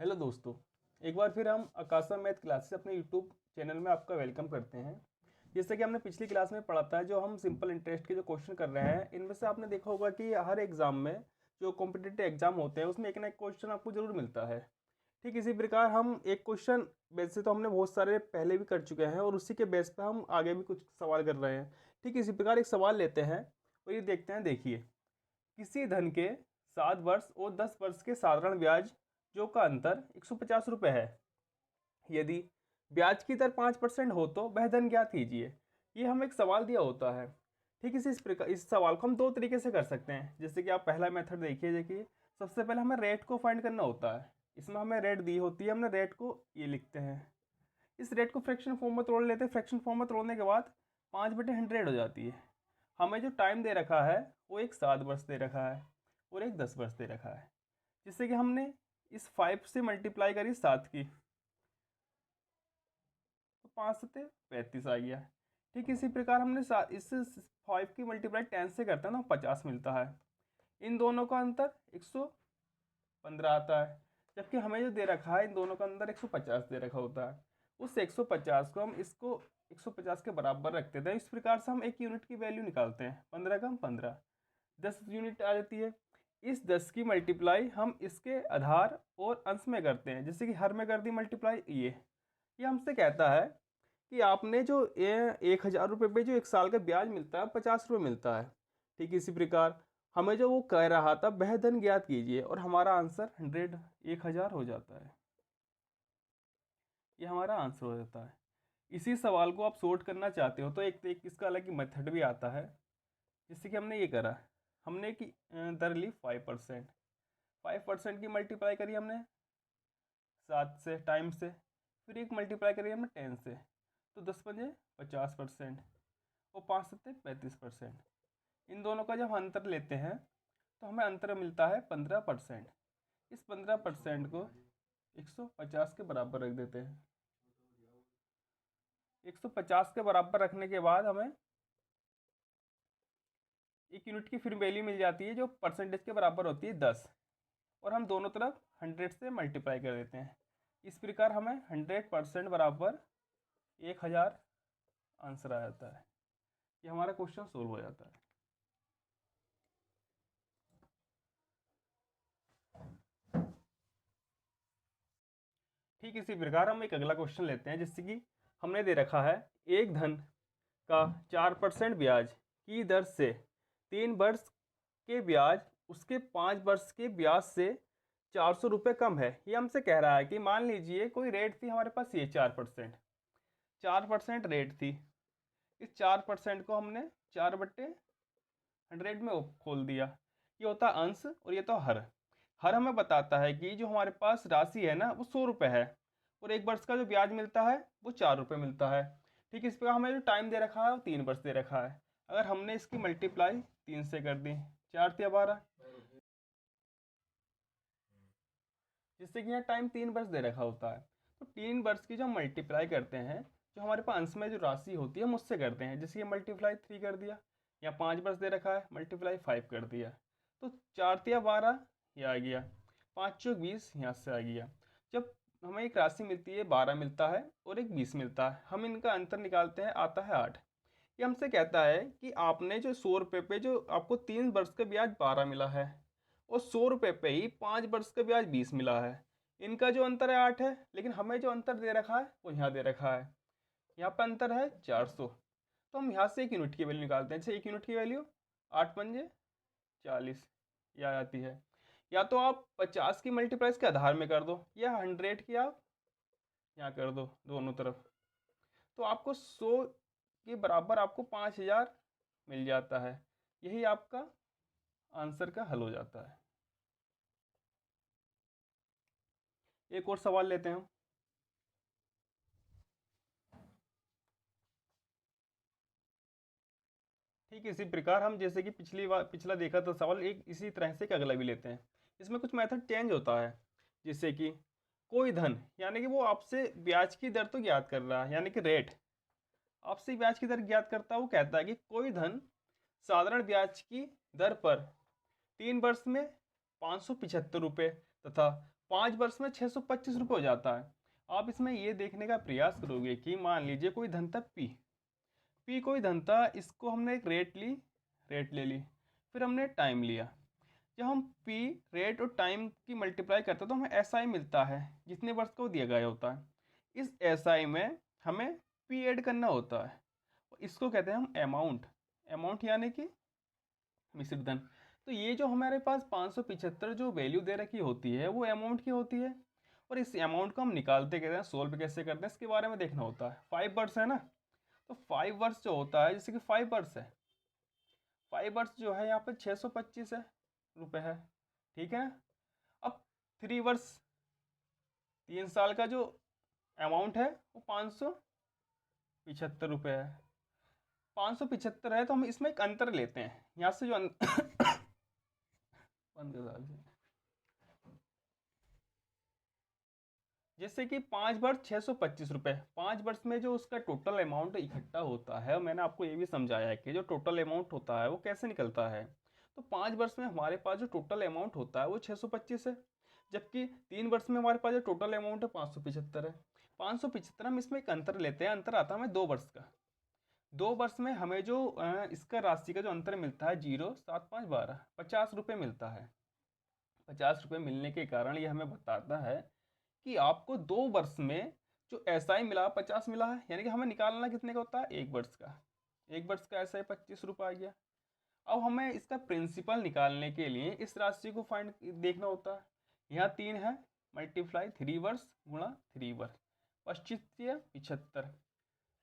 Hello दोस्तों। एक बार फिर हम आकाशा मैथ क्लासेस अपने यूट्यूब चैनल में आपका वेलकम करते हैं। जैसे कि हमने पिछली क्लास में पढ़ा था, जो हम सिंपल इंटरेस्ट के जो क्वेश्चन कर रहे हैं, इनमें से आपने देखा होगा कि हर एग्जाम में जो कॉम्पिटिटिव एग्जाम होते हैं उसमें एक ना एक क्वेश्चन आपको जरूर मिलता है। ठीक इसी प्रकार हम एक क्वेश्चन वैसे तो हमने बहुत सारे पहले भी कर चुके हैं और उसी के बेस पर हम आगे भी कुछ सवाल कर रहे हैं। ठीक इसी प्रकार एक सवाल लेते हैं और ये देखते हैं। देखिए, किसी धन के 7 वर्ष और 10 वर्ष के साधारण ब्याज जो का अंतर 150 रुपये है। यदि ब्याज की दर 5% हो तो वह धन ज्ञात कीजिए। ये हमें एक सवाल दिया होता है। ठीक इस प्रकार इस सवाल को हम दो तरीके से कर सकते हैं। जैसे कि आप पहला मेथड देखिए, सबसे पहले हमें रेट को फाइंड करना होता है। इसमें हमें रेट दी होती है, हमने रेट को ये लिखते हैं। इस रेट को फ्रैक्शन फॉर्म में तोड़ लेते हैं। फ्रैक्शन फॉर्म में तोड़ने के बाद 5/100 हो जाती है। हमें जो टाइम दे रखा है वो एक 7 वर्ष दे रखा है और एक 10 वर्ष दे रखा है। जिससे कि हमने इस 5 से मल्टीप्लाई करी 7 की, तो 5 7 35 आ गया। ठीक इसी प्रकार हमने इस 5 की मल्टीप्लाई 10 से करते हैं ना, 50 मिलता है। इन दोनों का अंतर 115 आता है। जबकि हमें जो दे रखा है इन दोनों का अंतर 150 दे रखा होता है। उस 150 को हम इसको 150 के बराबर रखते थे। इस प्रकार से हम एक यूनिट की वैल्यू निकालते हैं। 15 का 15, 10 यूनिट आ जाती है। इस 10 की मल्टीप्लाई हम इसके आधार और अंश में करते हैं। जैसे कि हर में कर दी मल्टीप्लाई। ये हमसे कहता है कि आपने जो 1,000 रुपये पे जो एक साल का ब्याज मिलता है 50 रुपये मिलता है। ठीक इसी प्रकार हमें जो वो कह रहा था वह धन ज्ञात कीजिए, और हमारा आंसर 100 हो जाता है। ये हमारा आंसर हो जाता है। इसी सवाल को आप सॉर्ट करना चाहते हो तो एक इसका अलग ही मेथड भी आता है। जैसे कि हमने ये करा, हमने कि दर ली 5%। 5% की मल्टीप्लाई करी हमने 7 से, टाइम से। फिर एक मल्टीप्लाई करी हमने 10 से, तो 10×5 50% और 5 7 35%। इन दोनों का जब अंतर लेते हैं तो हमें अंतर मिलता है 15%। इस 15% को 150 के बराबर रख देते हैं। 150 के बराबर रखने के बाद हमें एक यूनिट की फिर वैल्यू मिल जाती है जो परसेंटेज के बराबर होती है 10। और हम दोनों तरफ 100 से मल्टीप्लाई कर देते हैं। इस प्रकार हमें 100% बराबर 1000 आंसर आ जाता है। ये हमारा क्वेश्चन सोल्व हो जाता है। ठीक इसी प्रकार हम एक अगला क्वेश्चन लेते हैं। जिससे कि हमने दे रखा है एक धन का 4% ब्याज की दर से 3 वर्ष के ब्याज उसके 5 वर्ष के ब्याज से 400 रुपये कम है। ये हमसे कह रहा है कि मान लीजिए कोई रेट थी हमारे पास, ये 4%। 4% रेट थी। इस 4% को हमने 4/100 में खोल दिया। ये होता अंश और ये तो हर। हर हमें बताता है कि जो हमारे पास राशि है ना वो 100 रुपये है, और 1 वर्ष का जो ब्याज मिलता है वो 4 रुपये मिलता है। ठीक इस पर हमें जो टाइम दे रखा है वो 3 वर्ष दे रखा है। अगर हमने इसकी मल्टीप्लाई 3 से कर दी, 4×3 = 12, जिससे कि यहाँ टाइम 3 वर्ष दे रखा होता है। तो 3 वर्ष की जो हम मल्टीप्लाई करते हैं, जो हमारे पास अंश में जो राशि होती है हम उससे करते हैं। जैसे ये मल्टीप्लाई 3 कर दिया, या 5 वर्ष दे रखा है, मल्टीप्लाई 5 कर दिया, तो 4×3 = 12 ये आ गया। 5×4 = 20 यहाँ से आ गया। जब हमें एक राशि मिलती है 12 मिलता है और एक 20 मिलता है, हम इनका अंतर निकालते हैं, आता है 8। ये हमसे कहता है कि आपने जो 100 रुपये पे जो आपको 3 वर्ष का ब्याज 12 मिला है, और 100 रुपये पे ही 5 वर्ष का ब्याज 20 मिला है। इनका जो अंतर है 8 है, लेकिन हमें जो अंतर दे रखा है वो यहाँ दे रखा है। यहाँ पर अंतर है 400। तो हम यहाँ से एक यूनिट की वैल्यू निकालते हैं। जैसे एक यूनिट की वैल्यू 8×5 = 40 ये आ जाती है। या तो आप 50 की मल्टीप्लाई इसके आधार में कर दो, या 100 की आप यहाँ कर दो दोनों तरफ, तो आपको 100 के बराबर आपको 5000 मिल जाता है। यही आपका आंसर का हल हो जाता है। एक और सवाल लेते हैं हम। ठीक इसी प्रकार हम जैसे कि पिछला देखा था सवाल, एक इसी तरह से एक अगला भी लेते हैं। इसमें कुछ मेथड चेंज होता है। जिससे कि कोई धन, यानी कि वो आपसे ब्याज की दर तो ज्ञात कर रहा है, यानी कि रेट आपसे ब्याज की दर ज्ञात करता है। वो कहता है कि कोई धन साधारण ब्याज की दर पर 3 वर्ष में 575 रुपये तथा 5 वर्ष में 625 रुपये हो जाता है। आप इसमें ये देखने का प्रयास करोगे कि मान लीजिए कोई धन था पी कोई धन था, इसको हमने एक रेट ले ली, फिर हमने टाइम लिया। जब हम पी रेट और टाइम की मल्टीप्लाई करते हैं तो हमें एस आई मिलता है जितने वर्ष को दिया गया होता है। इस एस आई में हमें पी ऐड करना होता है, इसको कहते हैं हम अमाउंट यानी कि मिश्रित धन। तो ये जो हमारे पास 575 जो वैल्यू दे रखी होती है वो अमाउंट की होती है, और इस अमाउंट को हम निकालते कैसे हैं, सोल्व कैसे करते हैं, इसके बारे में देखना होता है। 5 वर्ष है ना, तो 5 वर्ष जो होता है, जैसे कि 5 वर्ष है, 5 वर्ष जो है यहाँ पे 625 है रुपये है, ठीक है ना। अब 3 वर्ष 3 साल का जो अमाउंट है वो 575 रुपये है। 575 है तो हम इसमें एक अंतर लेते हैं, यहाँ से जो बंद कर दीजिए। जैसे कि 5 वर्ष 625 रुपये, 5 वर्ष में जो उसका टोटल अमाउंट इकट्ठा होता है, मैंने आपको ये भी समझाया है कि जो टोटल अमाउंट होता है वो कैसे निकलता है। तो 5 वर्ष में हमारे पास जो टोटल अमाउंट होता है वो 625 है, जबकि 3 वर्ष में हमारे पास जो टोटल अमाउंट है 575 है। 575 हम इसमें एक अंतर लेते हैं, अंतर आता है हमें 2 वर्ष का। 2 वर्ष में हमें जो इसका राशि का जो अंतर मिलता है 0 7 5 12 50 रुपये मिलता है। 50 रुपये मिलने के कारण ये हमें बताता है कि आपको 2 वर्ष में जो एसआई मिला 50 मिला है, यानी कि हमें निकालना कितने का होता है, 1 वर्ष का। 1 वर्ष का एसआई 25 रुपये आ गया। अब हमें इसका प्रिंसिपल निकालने के लिए इस राशि को फाइंड देखना होता है। यहाँ 3 है, मल्टीप्लाई 3 वर्ष गुणा 3 वर्ष, 25 75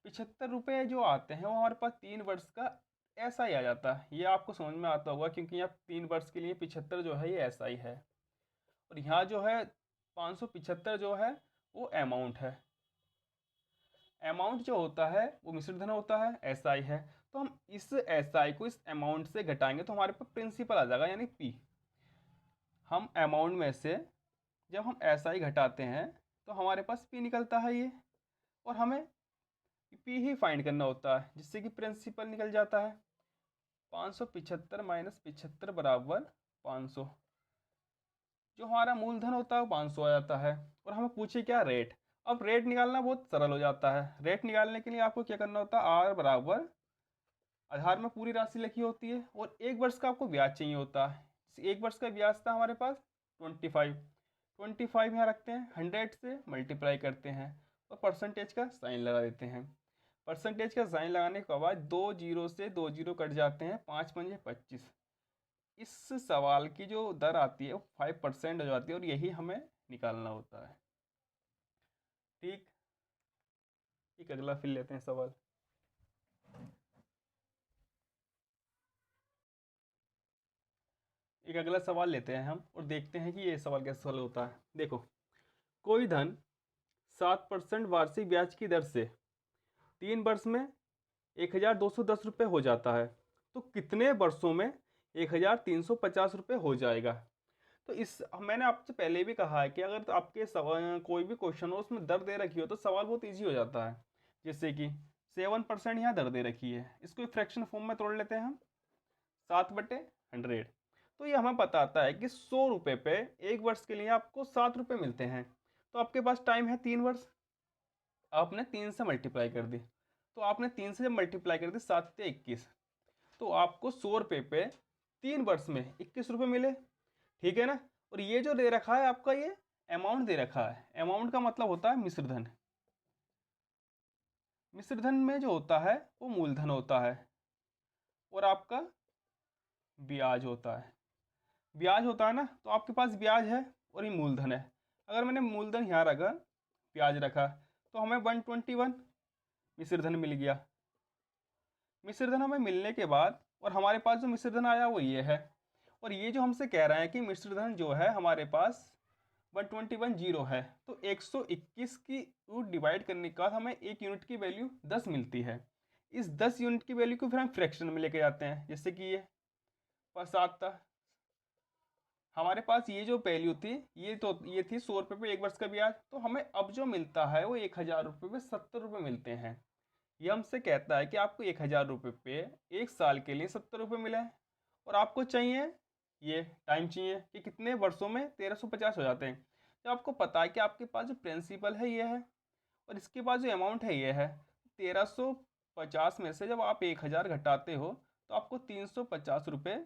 75 रुपये जो आते हैं वो हमारे पास 3 वर्ष का ऐसा ही आ जाता है। ये आपको समझ में आता होगा क्योंकि यहाँ 3 वर्ष के लिए 75 जो है ये ऐसा ही है, और यहाँ जो है 575 जो है वो अमाउंट है। अमाउंट जो होता है वो मिश्रित धन होता है, एसआई है। तो हम इस एसआई को इस अमाउंट से घटाएंगे तो हमारे पास प्रिंसिपल आ जाएगा, यानी पी। हम अमाउंट में से जब हम एसआई घटाते हैं तो हमारे पास पी निकलता है ये, और हमें पी ही फाइंड करना होता है, जिससे कि प्रिंसिपल निकल जाता है। 575 माइनस 75 बराबर 500, जो हमारा मूलधन होता है वो 500 आ जाता है। और हमें पूछे क्या, रेट। अब रेट निकालना बहुत सरल हो जाता है। रेट निकालने के लिए आपको क्या करना होता है, आर बराबर आधार में पूरी राशि लिखी होती है, और 1 वर्ष का आपको ब्याज चाहिए होता है। 1 वर्ष का ब्याज था हमारे पास 25 यहाँ रखते हैं, 100 से मल्टीप्लाई करते हैं और परसेंटेज का साइन लगा देते हैं। परसेंटेज का साइन लगाने के बाद 2 जीरो से 2 जीरो कट जाते हैं, 5 पंजे 25। इस सवाल की जो दर आती है वो 5% हो जाती है, और यही हमें निकालना होता है। ठीक, एक अगला फिर लेते हैं सवाल। एक अगला सवाल लेते हैं हम और देखते हैं कि ये सवाल कैसे हल होता है। देखो, कोई धन 7% वार्षिक ब्याज की दर से 3 वर्ष में 1210 रुपये हो जाता है, तो कितने वर्षों में 1350 रुपये हो जाएगा। तो इस मैंने आपसे पहले भी कहा है कि अगर आपके सवाल कोई भी क्वेश्चन हो उसमें दर दे रखी हो तो सवाल बहुत इजी हो जाता है। जैसे कि 7% यहाँ दर दे रखी है, इसको फ्रैक्शन फॉर्म में तोड़ लेते हैं हम, 7/100। तो ये हमें बताता है कि 100 रुपये पे 1 वर्ष के लिए आपको 7 रुपये मिलते हैं। तो आपके पास टाइम है 3 वर्ष, आपने 3 से मल्टीप्लाई कर दी। तो आपने 3 से जब मल्टीप्लाई कर दी 7 से 21, तो आपको 100 रुपये पे 3 वर्ष में 21 रुपये मिले, ठीक है ना। और ये जो दे रखा है आपका, ये अमाउंट दे रखा है। अमाउंट का मतलब होता है मिश्रधन। मिश्रधन में जो होता है वो मूलधन होता है, और आपका ब्याज होता है। ब्याज होता है ना, तो आपके पास ब्याज है और ये मूलधन है। अगर मैंने मूलधन यहाँ रखा, ब्याज रखा, तो हमें 121 मिश्रधन मिल गया। मिश्रधन हमें मिलने के बाद, और हमारे पास जो मिश्रधन आया वो ये है, और ये जो हमसे कह रहे हैं कि मिश्रधन जो है हमारे पास 121 जीरो है, तो 121 की रूट डिवाइड करने के बाद हमें 1 यूनिट की वैल्यू 10 मिलती है। इस 10 यूनिट की वैल्यू को फिर हम फ्रैक्शन में लेके जाते हैं, जैसे कि ये 7 था। हमारे पास ये जो वैल्यू थी ये थी 100 रुपये पे 1 वर्ष का ब्याज, तो हमें अब जो मिलता है वो 1000 रुपये पे 70 रुपये मिलते हैं। ये हमसे कहता है कि आपको 1000 रुपये पे 1 साल के लिए 70 रुपये मिले हैं, और आपको चाहिए ये टाइम चाहिए कि कितने वर्षों में 1350 हो जाते हैं। जब आपको पता है कि आपके पास जो प्रिंसिपल है ये है और इसके पास जो अमाउंट है ये है, 1350 में से जब आप 1000 घटाते हो तो आपको 350 रुपये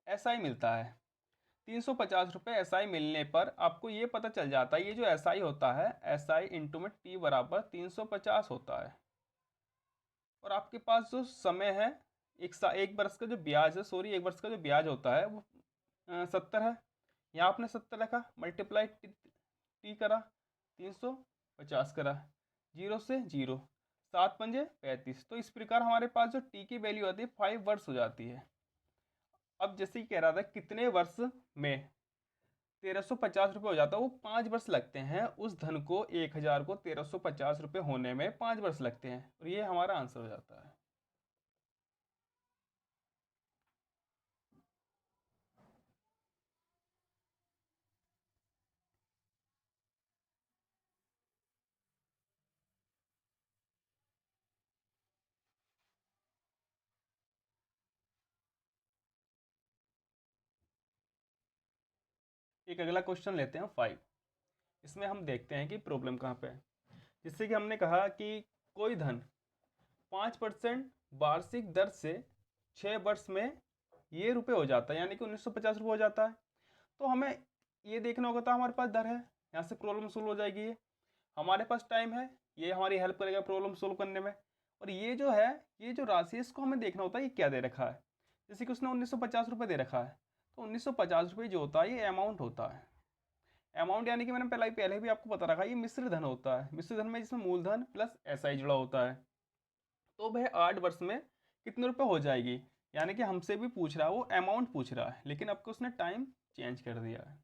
एसआई मिलता है। 350 रुपये एसआई मिलने पर आपको ये पता चल जाता है, ये जो एसआई होता है, एसआई इंटू में टी बराबर 350 होता है। और आपके पास जो समय है, एक वर्ष का जो ब्याज है, सॉरी, एक वर्ष का जो ब्याज होता है वो 70 है। यहाँ आपने 70 रखा, मल्टीप्लाई टी करा, 350 करा, 0 से 0, 7 पंजे 35। तो इस प्रकार हमारे पास जो टी की वैल्यू आती है 5 वर्ष हो जाती है। अब जैसे ही कह रहा था कितने वर्ष में 1350 रुपये हो जाता है, वो 5 वर्ष लगते हैं। उस धन को 1000 को 1350 रुपये होने में 5 वर्ष लगते हैं, और ये हमारा आंसर हो जाता है। एक अगला क्वेश्चन लेते हैं 5। इसमें हम देखते हैं कि प्रॉब्लम कहाँ पे है। जिससे कि हमने कहा कि कोई धन 5% वार्षिक दर से 6 वर्ष में ये रुपये हो जाता है, यानी कि 1950 रुपये हो जाता है। तो हमें ये देखना होगा, तो हमारे पास दर है, यहाँ से प्रॉब्लम सोल्व हो जाएगी। ये हमारे पास टाइम है, ये हमारी हेल्प करेगा प्रॉब्लम सोल्व करने में। और ये जो है, ये जो राशि है, इसको हमें देखना होता है ये क्या दे रखा है। जैसे कि उसने 1950 रुपये दे रखा है, तो 1950 रुपये जो होता है ये अमाउंट होता है। अमाउंट यानी कि मैंने पहले भी आपको बता रखा है, ये मिश्र धन होता है। मिश्र धन में जिसमें मूलधन प्लस एसआई जुड़ा होता है। तो वह 8 वर्ष में कितने रुपए हो जाएगी, यानी कि हमसे भी पूछ रहा है, वो अमाउंट पूछ रहा है, लेकिन अब उसने टाइम चेंज कर दिया है।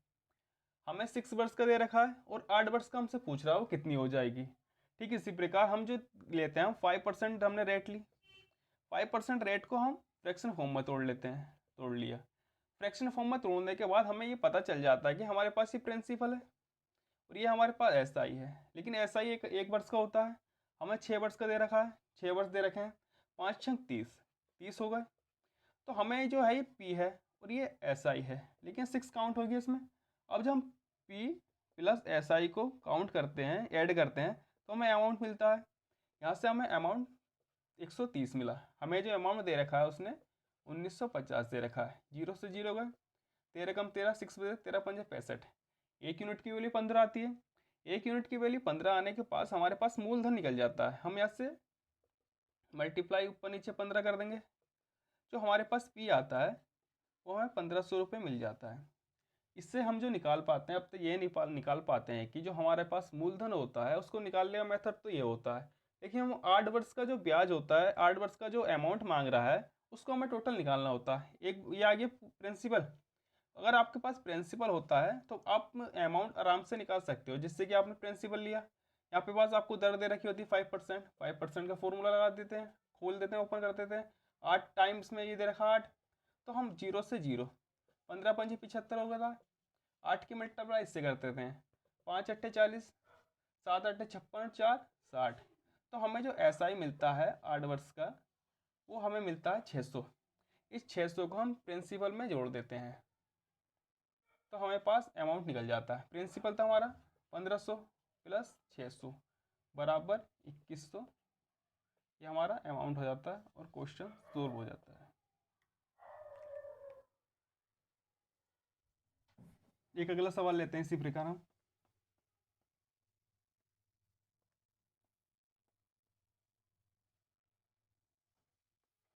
हमें 6 वर्ष का दे रखा है और 8 वर्ष का हमसे पूछ रहा है वो कितनी हो जाएगी। ठीक इसी प्रकार हम जो लेते हैं, 5% हमने रेट ली, 5% रेट को हम फ्रैक्शन फॉर्म में तोड़ लेते हैं, तोड़ लिया। फ्रैक्शन फॉर्म में तोड़ने के बाद हमें ये पता चल जाता है कि हमारे पास ये प्रिंसिपल है और ये हमारे पास एसआई है। लेकिन एसआई एक वर्ष का होता है, हमें 6 वर्ष का दे रखा है, 6 वर्ष दे रखे हैं, 5 छंग 30, 30 हो गए। तो हमें जो है ये पी है और ये एस आई है, लेकिन 6 काउंट हो गया इसमें। अब जब हम पी प्लस एस आई को काउंट करते हैं, ऐड करते हैं, तो हमें अमाउंट मिलता है। यहाँ से हमें अमाउंट 130 मिला। हमें जो अमाउंट दे रखा है उसने 1950 दे रखा है। 0 से 0 गए, 13 कम 13, 6 बजे 13 पंजे 65। 1 यूनिट की वैल्यू 15 आती है। 1 यूनिट की वैल्यू 15 आने के पास हमारे पास मूलधन निकल जाता है। हम यहाँ से मल्टीप्लाई ऊपर नीचे 15 कर देंगे, जो हमारे पास पी आता है वो हमें 1500 रुपये मिल जाता है। इससे हम जो निकाल पाते हैं, अब तो ये निकाल पाते हैं कि जो हमारे पास मूलधन होता है उसको निकालने का मेथड तो ये होता है। लेकिन हम 8 वर्ष का जो ब्याज होता है, 8 वर्ष का जो अमाउंट मांग रहा है, उसको हमें टोटल निकालना होता है। एक ये आगे प्रिंसिपल, अगर आपके पास प्रिंसिपल होता है तो आप अमाउंट आराम से निकाल सकते हो, जिससे कि आपने प्रिंसिपल लिया। यहाँ पे पास आपको दर दे रखी होती है 5%, 5% का फॉर्मूला लगा देते हैं, खोल देते हैं, ओपन कर देते हैं। 8 टाइम्स में ये दे रखा 8, तो हम 0 से 0, 15 पंजे 75 हो गया था। 8 की मल्टीप्लाई इससे कर देते हैं, 5 अट्ठे 40, 7 अट्ठे 56, 4 60। तो हमें जो एसआई मिलता है 8 वर्ष का, वो हमें मिलता है 600। इस 600 को हम प्रिंसिपल में जोड़ देते हैं, तो हमारे पास अमाउंट निकल जाता है। प्रिंसिपल था हमारा 1500 प्लस 600 बराबर 2100। ये हमारा अमाउंट हो जाता है और क्वेश्चन सोल्व हो जाता है। एक अगला सवाल लेते हैं इसी प्रकार हम।